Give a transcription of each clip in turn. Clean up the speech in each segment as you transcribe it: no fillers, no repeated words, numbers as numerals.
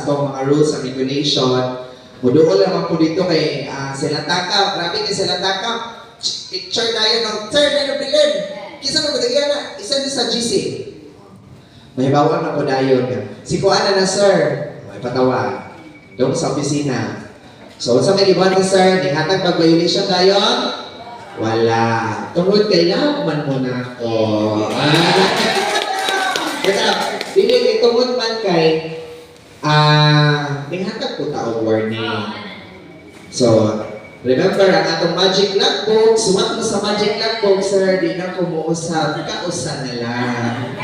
sa atong mga rules and regulation. Muduol naman po dito kay sila takaw. Grabe kay sila takaw. Picture tayo ng Sir Neno Bilin. Kisa mo kaya na, isa din sa GC. May bawal na po dayon. Si Kuana na sir, may patawa. Doon sa opisina. So, sa may iban ni sir, ninghatag pag-violation dayon? Wala. Tungkol kailangan man muna ako. Dili, tungkol man kay ninghatag po taong warning. So, remember, ang atong magic lockbook, sumat mo sa magic lockbook, sir, di na kumuusap, kausan na lang.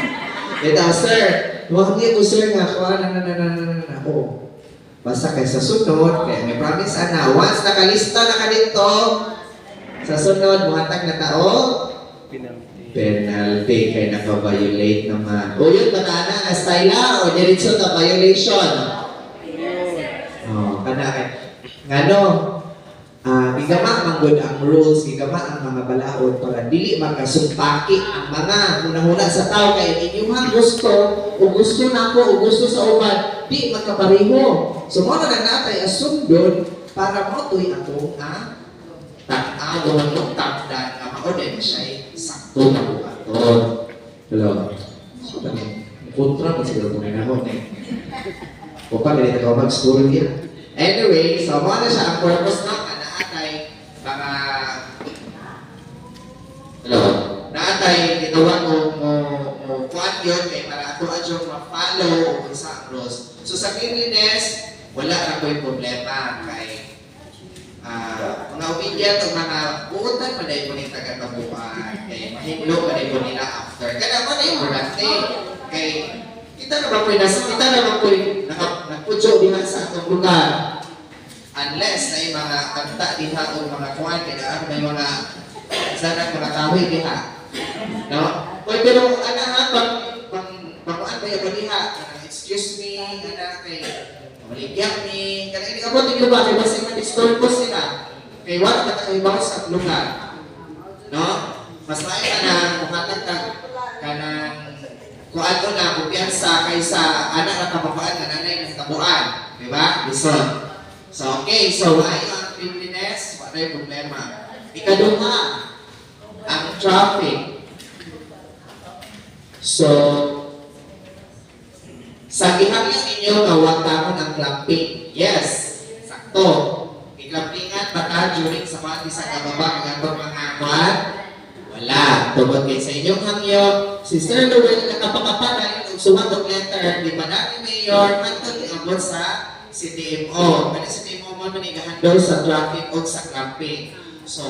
Ito, sir, huwag niyo po, sir, nga, ako. Basta kay sa sunod, kaya may promise, ana, once nakalista na ka dito, sa sunod, muhatag na tao, penalty, kaya naka-violate naman. O yun, matana, na style o diretso na violation. Ngano, gigama ang good ang rules, gigama ang mga balaod para dili makasumpaki ang mga hunahuna sa tao kay inyong gusto o gusto na ako o gusto sa uban, di magkapareho. So mo na natay asundon para mo to'y atong tag-awon ng tagdan na maoden siya sakto na bukaton. Hello? So kontra pa siguro kung nanahon o pa ganito ka mag-school niya. Anyway, so mo na siya ang purpose ng mga naatay ginawa mo kuan yun kay para ato adyo ma-follow o sa cross. So sa cleanliness, wala na ko yung problema kay mga obedient o mga buutan pa dahil po nyung taga-tabuan kay mahimlo pa dahil po nila after. Kaya mo na importante kay kita naman po yung nagpudyo dihan sa atong lugar. Unless na yung mga kanta diha o mga kuwan, kaya may mga sana mga kahoy diha. No? Pero pag-kuwan ba yung diha, excuse me, kay maligyan me, kaya hindi ka po tingin ba, kaya basta yung disturb ko sila. Kaya wala ka kayo ba sa lugar. No? Mas maay ka na, kumatag ka ng kuwan ko na, kumpiyansa kaysa anak na kapakuan na nanay ng tabuan. Diba? Listen. So, okay. So, why ang cleanliness? Wala yung problema. Ikaduha, ang traffic. So, sa gihangyan ninyo, kawatamon ang clamping. Yes, sakto. I-clampingan ba ka during sa mga sa kababa ng atong mga kuwan? Wala. Tungkol kayo sa inyong hangyo, si Sir Lowell nakapakapanan yung sumagot letter, di ba namin mayor, matag iabot sa CTMO. Kasi CTMO mo manigahandol sa traffic o sa clamping. So,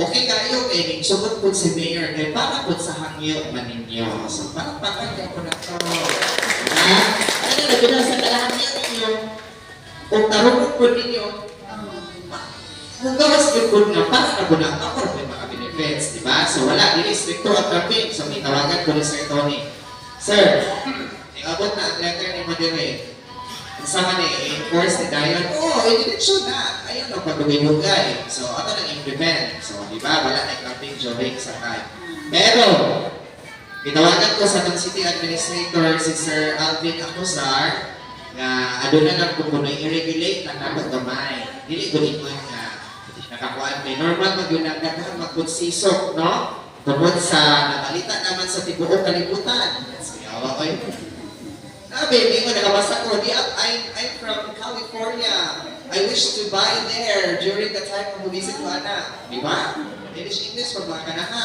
okay kayo kay sumot po si Mayor kay para po sa hangyo maninyo. So, parang kayo po na ito. Ano na gano'n sa kalahangyo ninyo? Kung tarungan po ninyo, kung gawas po nga, para na po na ako may mga benefits, di ba? So, wala, stricto ang traffic. So, may tawagan po ni Sir Tony. Sir, abot na ang letter ni Madire. Sama ni enforce ni Diane, edition na. Ayun, pagdugay-dugay. So, ito nang-implement. So, di ba, wala na clamping during sa time. Pero, ginawagan ko sa City Administrator si Sir Alvin Acosar na ano na lang kung i-regulate na dapat gamay. Dili ko nga nakakuan may normal mag-ginagahan magpunsisok, no? Tungkol sa nabalita naman sa tibuok kalibutan. Sige, awa ko baby, mo nakabasa ko, I'm from California. I wish to buy there during the time of visit ko, anak. Di ba? English, pag mga kanaha.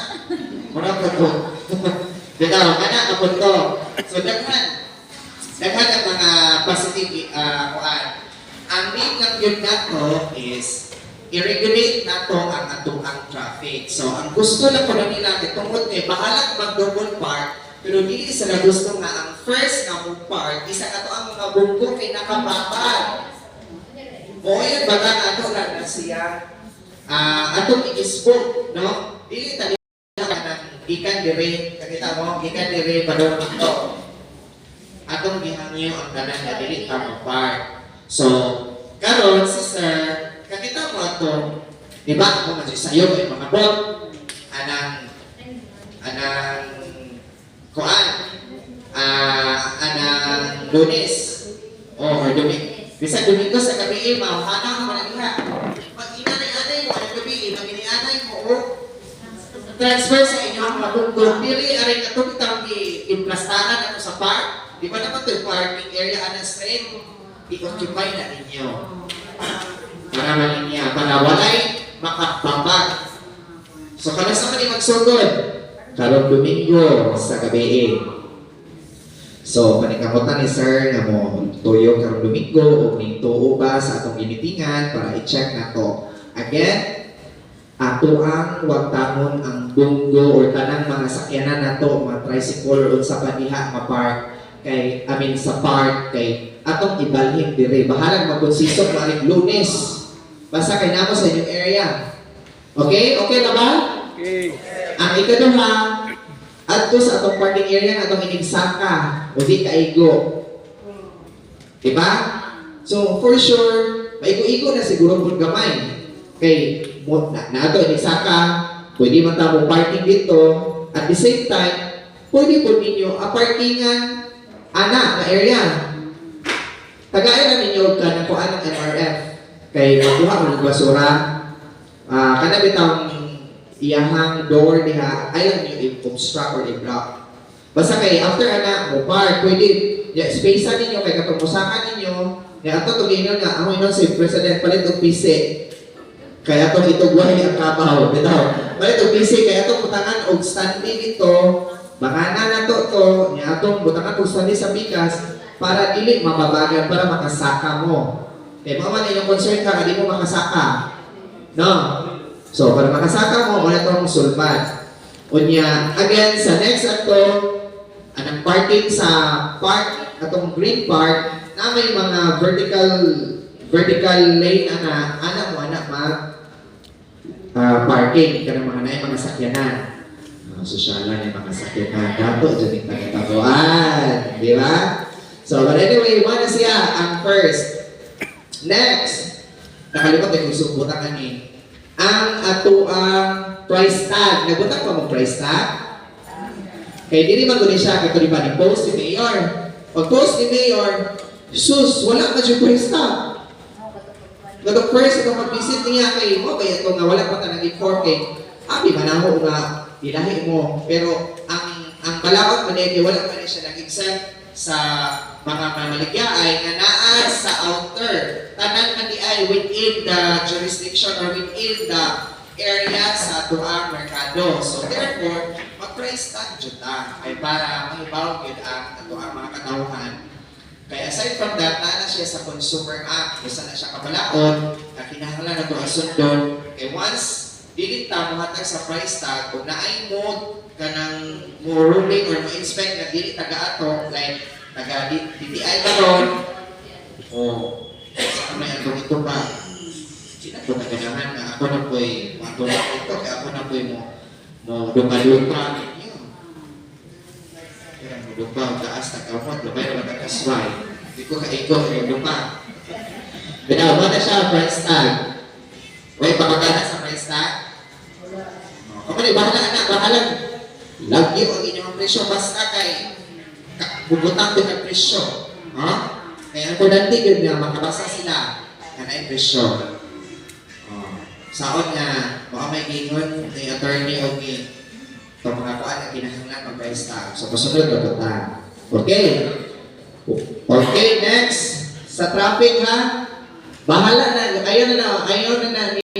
Muna po po. Dito, anak, kapon to. So, daghan ang mga positive kuan. Ang main lang yun na to is i-regulate na to ang atuang traffic. So, ang gusto lang ko na nila, tungkol kay bahalag mag-double park, pero hindi sila gusto nga ang first na mong part, isa ka to ang mga bungko kay nakababad. O yan, baga na ito na siya, atong i-spoke, no? Dili tali ka ng ikan dire, kakita mo, ikan dire, padong ito. Atong gihangyo ang tanan na dili ka part. So, karon sister, kakita mo ito, di ba ako masisayo yung mga bot, anang kuan, anang Lunes. or Bisa Domingo sa gabi, mahana ka man diha. Pag inanay-anay mo ang gabi, mag-inianay mo o transfer sa inyong mga bundok. Dili aray ka itong itang i-implastanan ato sa park. Di ba naman ito yung parking area ana street? I-occupy na ninyo. Para malinya, para walay makapabag. So kala sa kanil magsugod? Karong Domingo sa gabi. So, panikamutan ni Sir nga mo tuyo karong Domingo o may tuo ba sa atong gimitingan para i-check na to. Again, ato ang wagtamon ang bunggo or tanang mga sakyanan nato, mga tricycle o sa paniha ma-park kay sa park kay atong ibalhin dire. Bahalag magkonsisok maring Lunes. Basta kay namo sa inyong area. Okay? Okay na ba? Okay. Ang ikaduha, adto sa atong parking area nga atong inigsaka o di kaigo. Diba? So, for sure, maigo-igo na siguro kung gamay. Kay, na ato inigsaka, pwede man tamo parking dito, at the same time, pwede po ninyo parkingan na area. Tagayan na ninyo ka na kuan ng MRF. Kay makuha mo ng basura, kana bitang iyahang door diha, ayaw niyo i-obstruct or i-block. Basta kay after mo park, pwede space-an ninyo kay katong musakan ninyo, kaya ato tugino na ang inon si President palit og PC. Kaya atong itugway ang kabaw, bitaw. Palit og PC kaya atong butangan og standee dito, bakana na to, niya atong butangan og standee sa bigas para dili mababagan para makasaka mo. Kaya mga man inyong concern ka, di mo makasaka. No? So, para makasaka mo, wala itong sulban. Unya, again, sa next ato, anong parking sa park, atong green park, na may mga vertical lane parking, ka ng mga sakyanan. Sosyalan yung mga sakyanan. Dato, dyan yung tagatabuan. Di ba? So, but anyway, wala siya ang first. Next, nakalimot yung subutan kanin. Ang ato ang price tag. Nagutak pa mo price tag? Kaya di naman doon siya, kaya ba ni post ni Mayor. Pag post ni Mayor, sus, wala na siya price tag. Nato first, ito mag-visit niya kay mo, kaya ito nga wala pa ta nag-inform kay, abi manaho nga, ilahi mo. Pero ang balaot man kay wala pa rin siya nag-exempt sa mga mamaligya ay nga naa sa outer. Tanan man di ay within the jurisdiction or within the area sa tuang merkado. So therefore, mag-price tag jud ta ay para mahibaw gyud ang tuang mga katawhan. Kaya aside from that, na siya sa Consumer Act, kusa na siya kabalaon, na kinahanglan na ito ang sundon. Kaya once, dilit ta muhatag sa price tag, kung naay mode ka ng mo ruling or mo inspect na dilit taga ato, like taga-DTI karon, o sa may atong ito pa, sila ito naganahan na ako na po'y matulak ito, kaya ako na po'y mo dumalupa ninyo. Kaya mo lupa, taas na kamot, lumay naman ang kasway. Hindi ko kaikot, yung lupa. Binawa na siya, price tag. May pamagana sa price tag? Kamali, bahala na, bahala. Lagyo ang inyong presyo, basta kay bubutang din ang presyo. Kaya ang importante yun nga, makabasa sila na ang presyo. Saon nga, baka may gingon ni attorney o ito mga kuan na kinahanglan mag-price tag. So, kasunod na ito. Okay. Okay, next. Sa traffic ha, bahala na, ayaw na